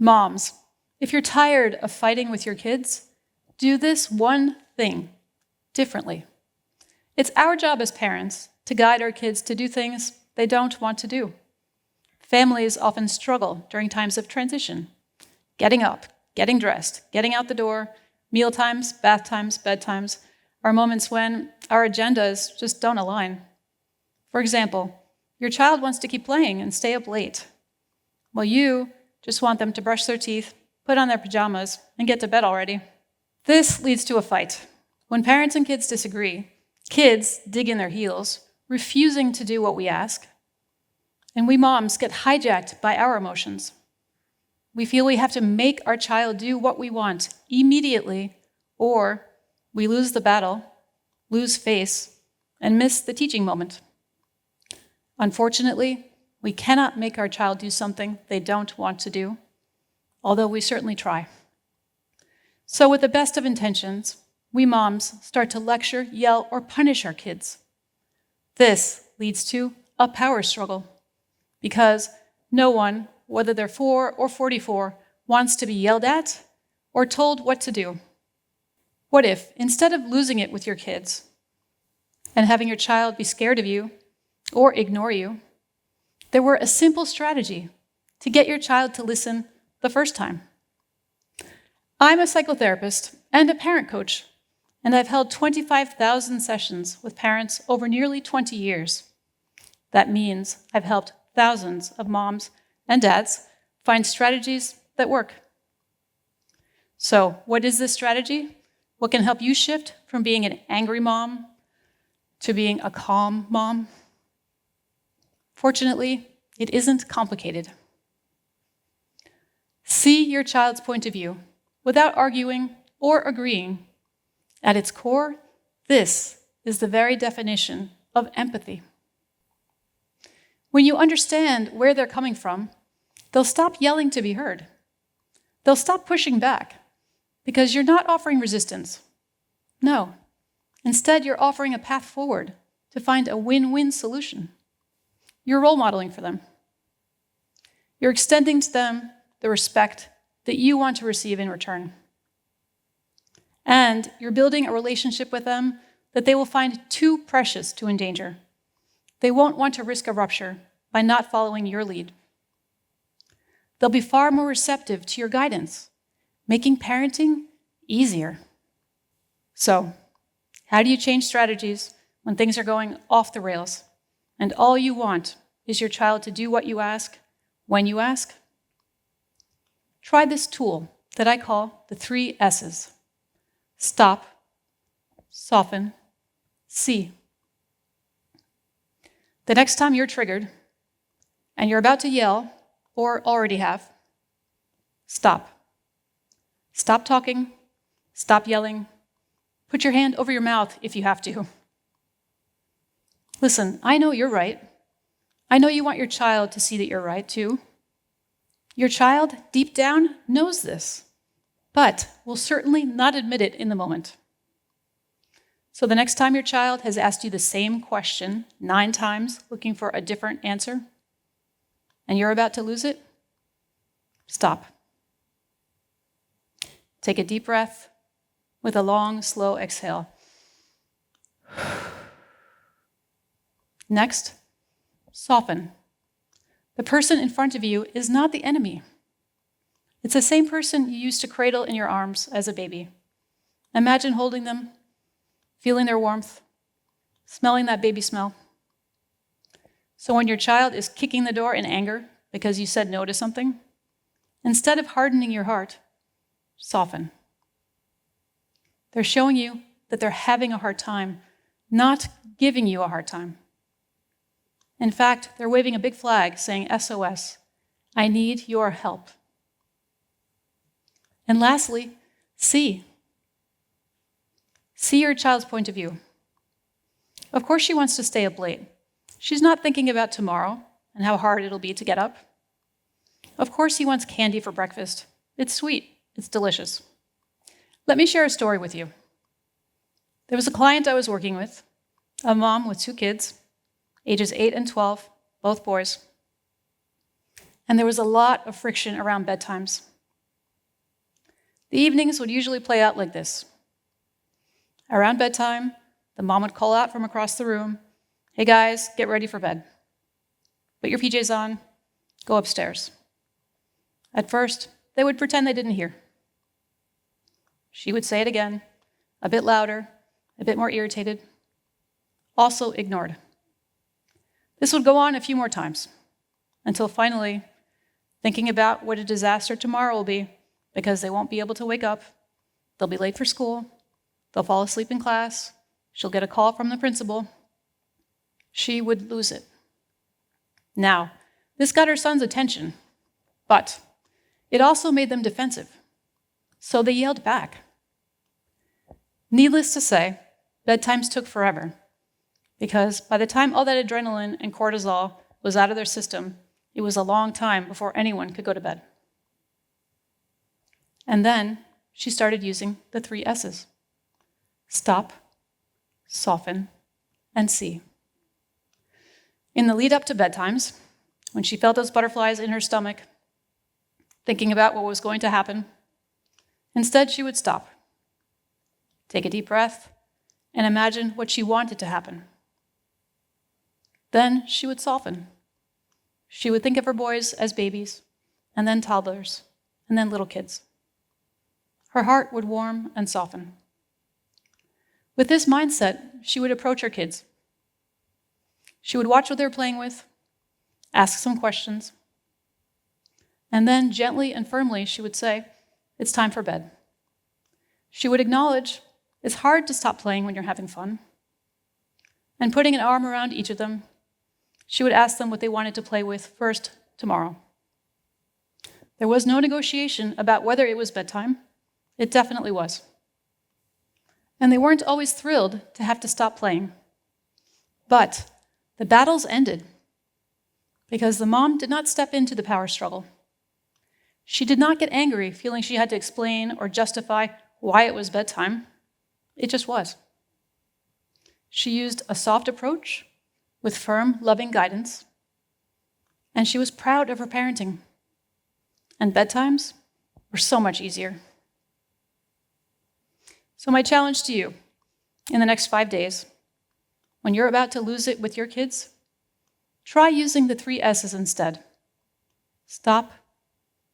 Moms, if you're tired of fighting with your kids, do this one thing differently. It's our job as parents to guide our kids to do things they don't want to do. Families often struggle during times of transition. Getting up, getting dressed, getting out the door, meal times, bath times, bedtimes are moments when our agendas just don't align. For example, your child wants to keep playing and stay up late, while you just want them to brush their teeth, put on their pajamas, and get to bed already. This leads to a fight. When parents and kids disagree, kids dig in their heels, refusing to do what we ask, and we moms get hijacked by our emotions. We feel we have to make our child do what we want immediately, or we lose the battle, lose face, and miss the teaching moment. Unfortunately, we cannot make our child do something they don't want to do, although we certainly try. So with the best of intentions, we moms start to lecture, yell, or punish our kids. This leads to a power struggle, because no one, whether they're 4 or 44, wants to be yelled at or told what to do. What if, instead of losing it with your kids and having your child be scared of you or ignore you, there were a simple strategy to get your child to listen the first time? I'm a psychotherapist and a parent coach, and I've held 25,000 sessions with parents over nearly 20 years. That means I've helped thousands of moms and dads find strategies that work. So, what is this strategy? What can help you shift from being an angry mom to being a calm mom? Fortunately, it isn't complicated. See your child's point of view without arguing or agreeing. At its core, this is the very definition of empathy. When you understand where they're coming from, they'll stop yelling to be heard. They'll stop pushing back because you're not offering resistance. No, instead you're offering a path forward to find a win-win solution. You're role modeling for them. You're extending to them the respect that you want to receive in return. And you're building a relationship with them that they will find too precious to endanger. They won't want to risk a rupture by not following your lead. They'll be far more receptive to your guidance, making parenting easier. So, how do you change strategies when things are going off the rails and all you want is your child to do what you ask, when you ask? Try this tool that I call the 3 S's. Stop, soften, see. The next time you're triggered and you're about to yell, or already have, stop. Stop talking, stop yelling. Put your hand over your mouth if you have to. Listen, I know you're right. I know you want your child to see that you're right too. Your child, deep down, knows this, but will certainly not admit it in the moment. So the next time your child has asked you the same question 9 times, looking for a different answer, and you're about to lose it, stop. Take a deep breath with a long, slow exhale. Next, soften. The person in front of you is not the enemy. It's the same person you used to cradle in your arms as a baby. Imagine holding them, feeling their warmth, smelling that baby smell. So when your child is kicking the door in anger because you said no to something, instead of hardening your heart, soften. They're showing you that they're having a hard time, not giving you a hard time. In fact, they're waving a big flag saying SOS, I need your help. And lastly, see. See your child's point of view. Of course she wants to stay up late. She's not thinking about tomorrow and how hard it'll be to get up. Of course he wants candy for breakfast. It's sweet. It's delicious. Let me share a story with you. There was a client I was working with, a mom with 2 kids, ages 8 and 12, both boys. And there was a lot of friction around bedtimes. The evenings would usually play out like this. Around bedtime, the mom would call out from across the room, "Hey guys, get ready for bed. Put your PJs on, go upstairs." At first, they would pretend they didn't hear. She would say it again, a bit louder, a bit more irritated, also ignored. This would go on a few more times, until finally, thinking about what a disaster tomorrow will be because they won't be able to wake up, they'll be late for school, they'll fall asleep in class, she'll get a call from the principal, she would lose it. Now, this got her son's attention, but it also made them defensive, so they yelled back. Needless to say, bedtimes took forever, because by the time all that adrenaline and cortisol was out of their system, it was a long time before anyone could go to bed. And then she started using the 3 S's: stop, soften, and see. In the lead up to bedtimes, when she felt those butterflies in her stomach, thinking about what was going to happen, instead she would stop, take a deep breath, and imagine what she wanted to happen. Then she would soften. She would think of her boys as babies, and then toddlers, and then little kids. Her heart would warm and soften. With this mindset, she would approach her kids. She would watch what they were playing with, ask some questions, and then gently and firmly she would say, "It's time for bed." She would acknowledge it's hard to stop playing when you're having fun. And putting an arm around each of them, she would ask them what they wanted to play with first tomorrow. There was no negotiation about whether it was bedtime. It definitely was. And they weren't always thrilled to have to stop playing. But the battles ended because the mom did not step into the power struggle. She did not get angry feeling she had to explain or justify why it was bedtime. It just was. She used a soft approach with firm, loving guidance, and she was proud of her parenting. And bedtimes were so much easier. So my challenge to you in the next 5 days, when you're about to lose it with your kids, try using the 3 S's instead. Stop,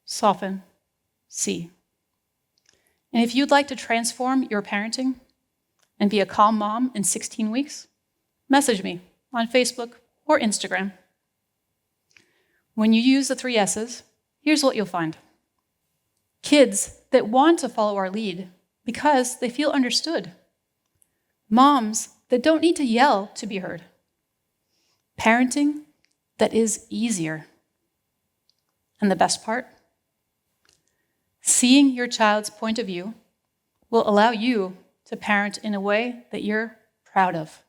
soften, see. And if you'd like to transform your parenting and be a calm mom in 16 weeks, message me on Facebook or Instagram. When you use the 3 S's, here's what you'll find. Kids that want to follow our lead because they feel understood. Moms that don't need to yell to be heard. Parenting that is easier. And the best part? Seeing your child's point of view will allow you to parent in a way that you're proud of.